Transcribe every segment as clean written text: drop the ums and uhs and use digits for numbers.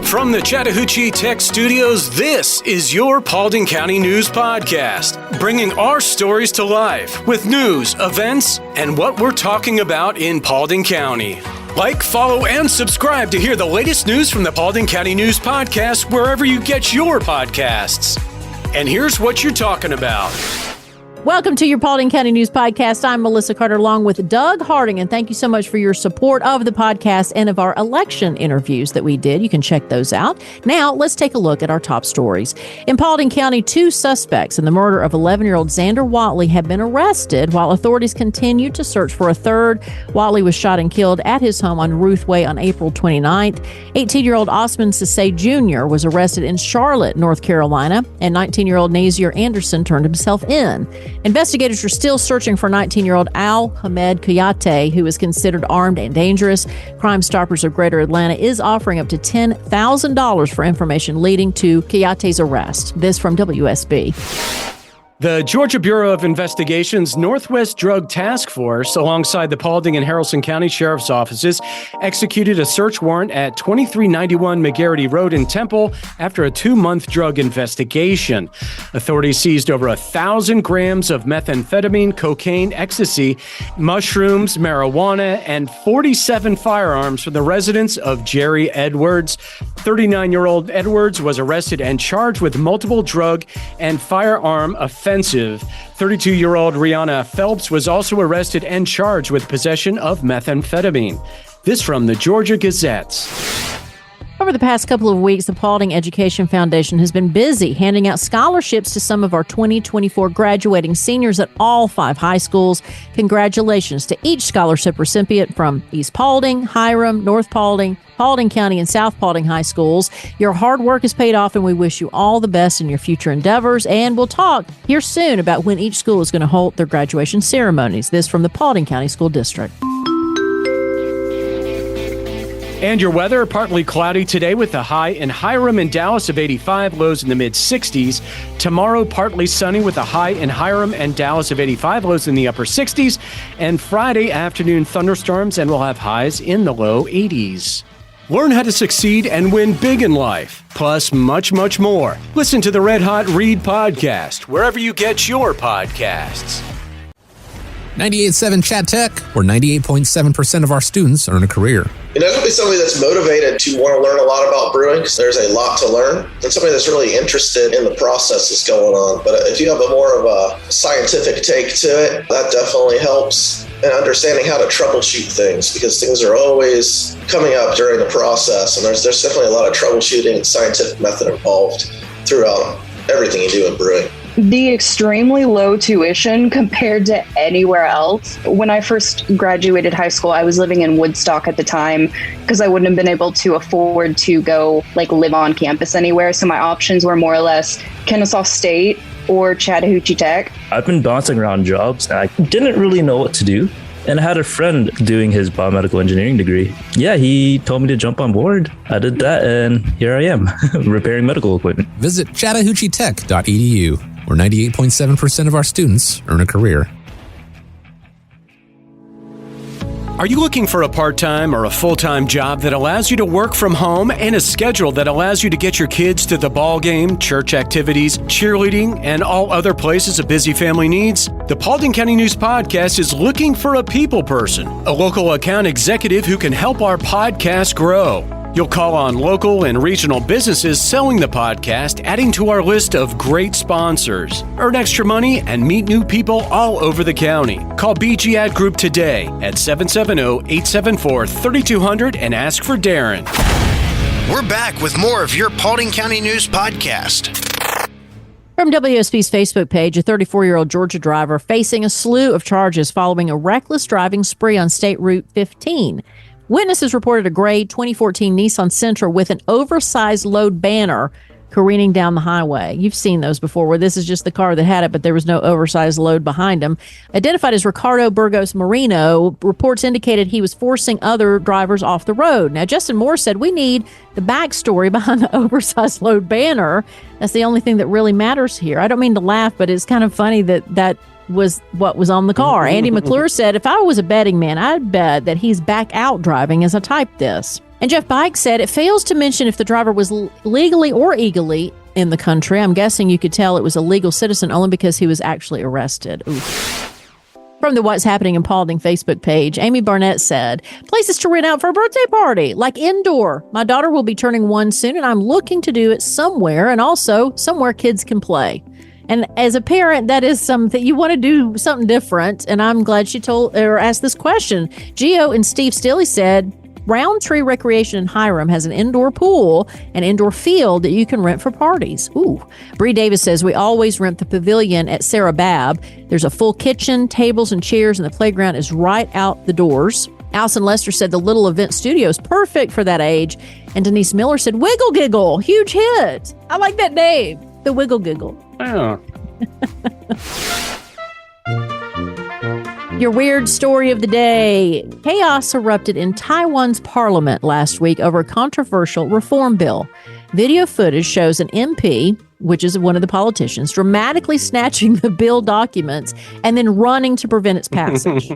From the Chattahoochee Tech Studios, this is your Paulding County News Podcast, bringing our stories to life with news, events, and what we're talking about in Paulding County. Like, follow, and subscribe to hear the latest news from the Paulding County News Podcast wherever you get your podcasts. And here's what you're talking about. Welcome to your Paulding County News Podcast. I'm Melissa Carter along with Doug Harding, and thank you so much for your support of the podcast and of our election interviews that we did. You can check those out. Now, let's take a look at our top stories. In Paulding County, 2 suspects in the murder of 11-year-old Zander Whatley have been arrested while authorities continue to search for a third. Whatley was shot and killed at his home on Ruth Way on April 29th. 18-year-old Osman Sase Jr. was arrested in Charlotte, North Carolina, and 19-year-old Nazir Anderson turned himself in. Investigators are still searching for 19-year-old Al-Hamid Kuyateh, who is considered armed and dangerous. Crime Stoppers of Greater Atlanta is offering up to $10,000 for information leading to Kuyateh's arrest. This from WSB. The Georgia Bureau of Investigation's Northwest Drug Task Force, alongside the Paulding and Haralson County Sheriff's Offices, executed a search warrant at 2391 McGarrity Road in Temple after a 2-month drug investigation. Authorities seized over 1,000 grams of methamphetamine, cocaine, ecstasy, mushrooms, marijuana, and 47 firearms from the residence of Gerry Edwards. 39-year-old Edwards was arrested and charged with multiple drug and firearm offenses. 32-year-old Reana Phelps was also arrested and charged with possession of methamphetamine. This from the Georgia Gazette. Over the past couple of weeks, the Paulding Education Foundation has been busy handing out scholarships to some of our 2024 graduating seniors at all 5 high schools. Congratulations to each scholarship recipient from East Paulding, Hiram, North Paulding, Paulding County, and South Paulding High Schools. Your hard work is paid off, and we wish you all the best in your future endeavors. And we'll talk here soon about when each school is going to hold their graduation ceremonies. This from the Paulding County School District. And your weather, partly cloudy today with a high in Hiram and Dallas of 85, lows in the mid-60s. Tomorrow, partly sunny with a high in Hiram and Dallas of 85, lows in the upper 60s. And Friday afternoon, thunderstorms, and we'll have highs in the low 80s. Learn how to succeed and win big in life, plus much, much more. Listen to the Red Hot Read podcast, wherever you get your podcasts. 98.7 Chat Tech, where 98.7% of our students earn a career. You know, be somebody that's motivated to want to learn a lot about brewing because there's a lot to learn, and somebody that's really interested in the process that's going on. But if you have a more of a scientific take to it, that definitely helps. And understanding how to troubleshoot things, because things are always coming up during the process, and there's definitely a lot of troubleshooting and scientific method involved throughout everything you do in brewing. The extremely low tuition compared to anywhere else. When I first graduated high school, I was living in Woodstock at the time because I wouldn't have been able to afford to go live on campus anywhere. So my options were more or less Kennesaw State or Chattahoochee Tech. I've been bouncing around jobs and I didn't really know what to do. And I had a friend doing his biomedical engineering degree. Yeah, he told me to jump on board. I did that, and here I am, repairing medical equipment. Visit chattahoocheetech.edu, where 98.7% of our students earn a career. Are you looking for a part-time or a full-time job that allows you to work from home and a schedule that allows you to get your kids to the ball game, church activities, cheerleading, and all other places a busy family needs? The Paulding County News Podcast is looking for a people person, a local account executive who can help our podcast grow. You'll call on local and regional businesses selling the podcast, adding to our list of great sponsors. Earn extra money and meet new people all over the county. Call BG Ad Group today at 770-874-3200 and ask for Darren. We're back with more of your Paulding County News Podcast. From WSB's Facebook page, a 34-year-old Georgia driver facing a slew of charges following a reckless driving spree on State Route 15. Witnesses reported a gray 2014 Nissan Sentra with an oversized load banner careening down the highway. You've seen those before, where this is just the car that had it, but there was no oversized load behind him. Identified as Ricardo Burgos Marino, reports indicated he was forcing other drivers off the road. Now, Justin Moore said, we need the backstory behind the oversized load banner. That's the only thing that really matters here. I don't mean to laugh, but it's kind of funny that was what was on the car. Andy McClure said, if I was a betting man, I'd bet that he's back out driving as I typed this. And Jeff Bike said it fails to mention if the driver was legally or illegally in the country. I'm guessing you could tell it was a legal citizen only because he was actually arrested. Oof. From the What's Happening in Paulding Facebook page, Amy Barnett said, places to rent out for a birthday party, like indoor. My daughter will be turning 1 soon, and I'm looking to do it somewhere, and also somewhere kids can play. And as a parent, that is something you want to do something different. And I'm glad she asked this question. Gio and Steve Stilley said, Roundtree Recreation in Hiram has an indoor pool and indoor field that you can rent for parties. Ooh. Bree Davis says, we always rent the pavilion at Sarah Babb. There's a full kitchen, tables and chairs, and the playground is right out the doors. Allison Lester said the little event studio is perfect for that age. And Denise Miller said, Wiggle Giggle, huge hit. I like that name, the Wiggle Giggle. Oh. Your weird story of the day. Chaos erupted in Taiwan's parliament last week over a controversial reform bill. Video footage shows an MP, which is one of the politicians, dramatically snatching the bill documents and then running to prevent its passage.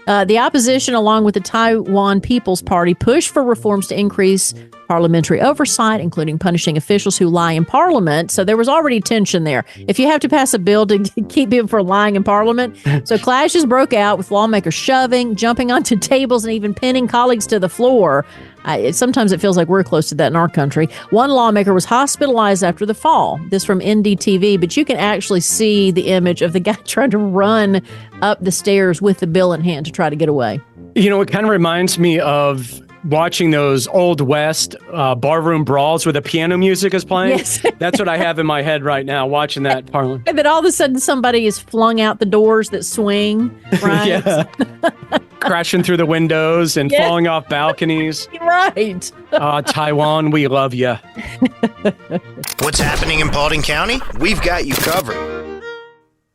The opposition, along with the Taiwan People's Party, pushed for reforms to increase parliamentary oversight, including punishing officials who lie in parliament. So there was already tension there. If you have to pass a bill to keep people from lying in parliament. So clashes broke out with lawmakers shoving, jumping onto tables, and even pinning colleagues to the floor. Sometimes it feels like we're close to that in our country. One lawmaker was hospitalized after the fall. This from NDTV, but you can actually see the image of the guy trying to run up the stairs with the bill in hand to try to get away. You know, it kind of reminds me of watching those Old West barroom brawls where the piano music is playing. Yes. That's what I have in my head right now, watching that parliament. And then all of a sudden somebody is flung out the doors that swing, right? Yeah. Crashing through the windows and falling off balconies. Right. Taiwan, we love you. What's happening in Paulding County? We've got you covered.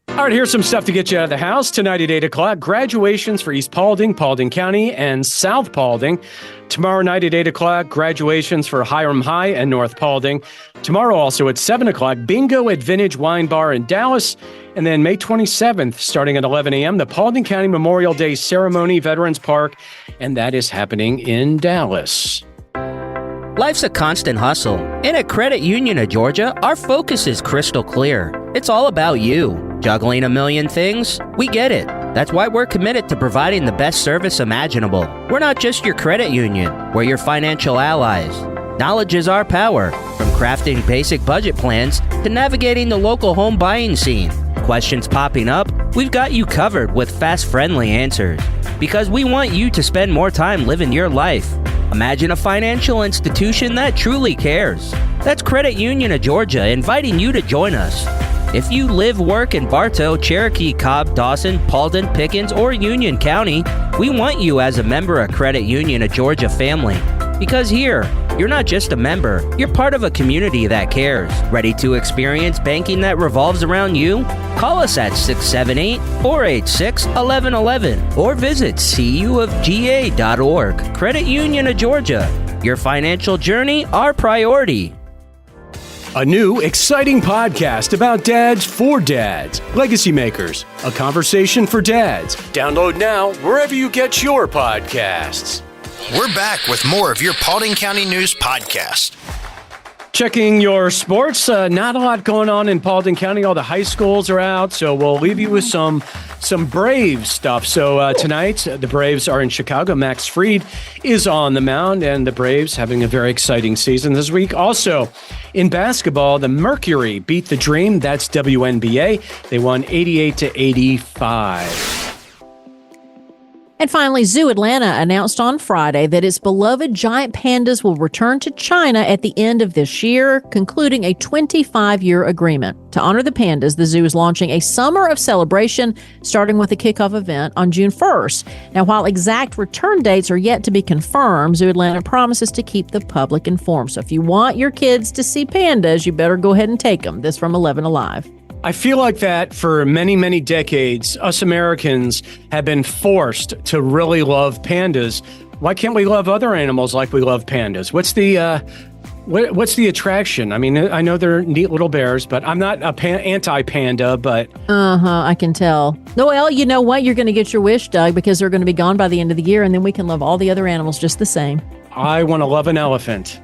All right, here's some stuff to get you out of the house. Tonight at 8 o'clock, graduations for East Paulding, Paulding County, and South Paulding. Tomorrow night at 8 o'clock, graduations for Hiram High and North Paulding. Tomorrow also at 7 o'clock, bingo at Vintage Wine Bar in Dallas. And then May 27th, starting at 11 a.m., the Paulding County Memorial Day Ceremony, Veterans Park, and that is happening in Dallas. Life's a constant hustle, and at Credit Union of Georgia, our focus is crystal clear. It's all about you. Juggling a million things? We get it. That's why we're committed to providing the best service imaginable. We're not just your credit union, we're your financial allies. Knowledge is our power, from crafting basic budget plans to navigating the local home buying scene. Questions popping up? We've got you covered with fast, friendly answers. Because we want you to spend more time living your life. Imagine a financial institution that truly cares. That's Credit Union of Georgia inviting you to join us. If you live, work in Bartow, Cherokee, Cobb, Dawson, Paulding, Pickens, or Union County, we want you as a member of Credit Union of Georgia family. Because here, you're not just a member, you're part of a community that cares. Ready to experience banking that revolves around you? Call us at 678-486-1111 or visit cuofga.org. Credit Union of Georgia. Your financial journey, our priority. A new, exciting podcast about dads for dads. Legacy Makers, a conversation for dads. Download now wherever you get your podcasts. We're back with more of your Paulding County News Podcast. Checking your sports. Not a lot going on in Paulding County. All the high schools are out, so we'll leave you with some Braves stuff. So tonight, the Braves are in Chicago. Max Fried is on the mound, and the Braves having a very exciting season this week. Also, in basketball, the Mercury beat the Dream. That's WNBA. They won 88-85. And finally, Zoo Atlanta announced on Friday that its beloved giant pandas will return to China at the end of this year, concluding a 25-year agreement. To honor the pandas, the zoo is launching a summer of celebration, starting with a kickoff event on June 1st. Now, while exact return dates are yet to be confirmed, Zoo Atlanta promises to keep the public informed. So if you want your kids to see pandas, you better go ahead and take them. This from 11 Alive. I feel like that for many, many decades, us Americans have been forced to really love pandas. Why can't we love other animals like we love pandas? What's the attraction? I mean, I know they're neat little bears, but I'm not anti-panda, but... I can tell. Well, you know what? You're going to get your wish, Doug, because they're going to be gone by the end of the year, and then we can love all the other animals just the same. I want to love an elephant.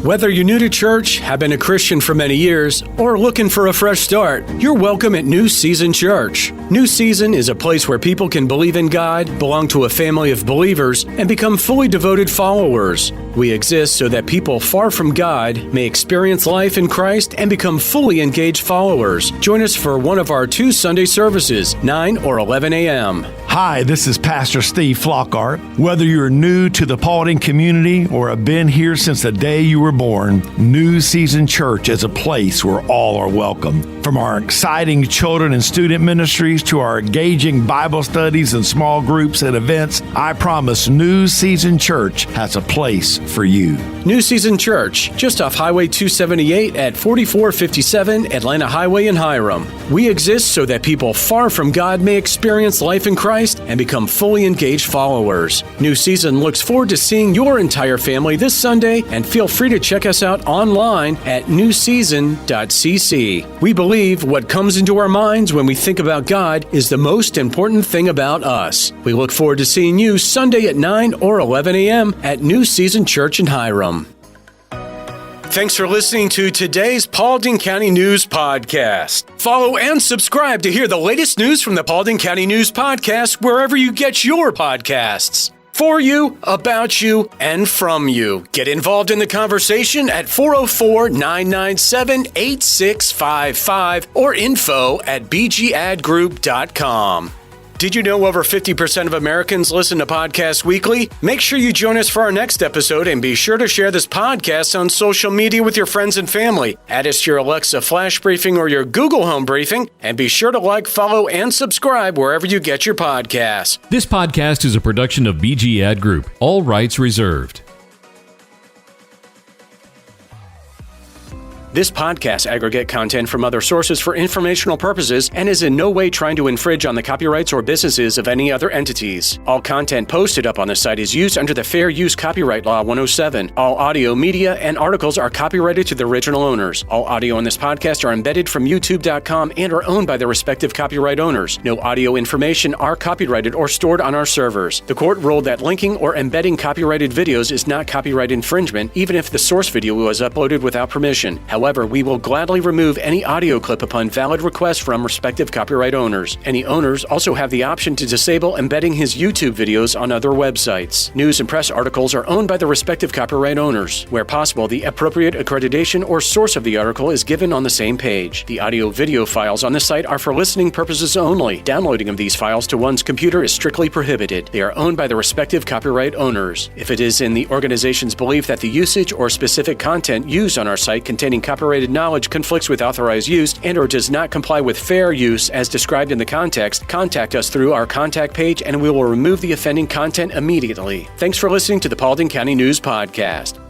Whether you're new to church, have been a Christian for many years, or looking for a fresh start, you're welcome at New Season Church. New Season is a place where people can believe in God, belong to a family of believers, and become fully devoted followers. We exist so that people far from God may experience life in Christ and become fully engaged followers. Join us for one of our 2 Sunday services, 9 or 11 a.m. Hi, this is Pastor Steve Flockhart. Whether you're new to the Paulding community or have been here since the day you were born, New Season Church is a place where all are welcome. From our exciting children and student ministries to our engaging Bible studies and small groups and events, I promise New Season Church has a place for you. New Season Church, just off Highway 278 at 4457 Atlanta Highway in Hiram. We exist so that people far from God may experience life in Christ and become fully engaged followers. New Season looks forward to seeing your entire family this Sunday, and feel free to check us out online at newseason.cc. We believe what comes into our minds when we think about God is the most important thing about us. We look forward to seeing you Sunday at 9 or 11 a.m. at New Season Church in Hiram. Thanks for listening to today's Paulding County News Podcast. Follow and subscribe to hear the latest news from the Paulding County News Podcast wherever you get your podcasts. For you, about you, and from you. Get involved in the conversation at 404-997-8655 or info@bgadgroup.com. Did you know over 50% of Americans listen to podcasts weekly? Make sure you join us for our next episode, and be sure to share this podcast on social media with your friends and family. Add us to your Alexa Flash Briefing or your Google Home Briefing, and be sure to like, follow, and subscribe wherever you get your podcasts. This podcast is a production of BG Ad Group. All rights reserved. This podcast aggregate content from other sources for informational purposes and is in no way trying to infringe on the copyrights or businesses of any other entities. All content posted up on the site is used under the Fair Use Copyright Law 107. All audio, media, and articles are copyrighted to the original owners. All audio on this podcast are embedded from YouTube.com and are owned by their respective copyright owners. No audio information are copyrighted or stored on our servers. The court ruled that linking or embedding copyrighted videos is not copyright infringement, even if the source video was uploaded without permission. However, we will gladly remove any audio clip upon valid request from respective copyright owners. Any owners also have the option to disable embedding his YouTube videos on other websites. News and press articles are owned by the respective copyright owners. Where possible, the appropriate accreditation or source of the article is given on the same page. The audio-video files on this site are for listening purposes only. Downloading of these files to one's computer is strictly prohibited. They are owned by the respective copyright owners. If it is in the organization's belief that the usage or specific content used on our site containing copyrighted knowledge conflicts with authorized use and or does not comply with fair use as described in the context, contact us through our contact page and we will remove the offending content immediately. Thanks for listening to the Paulding County News Podcast.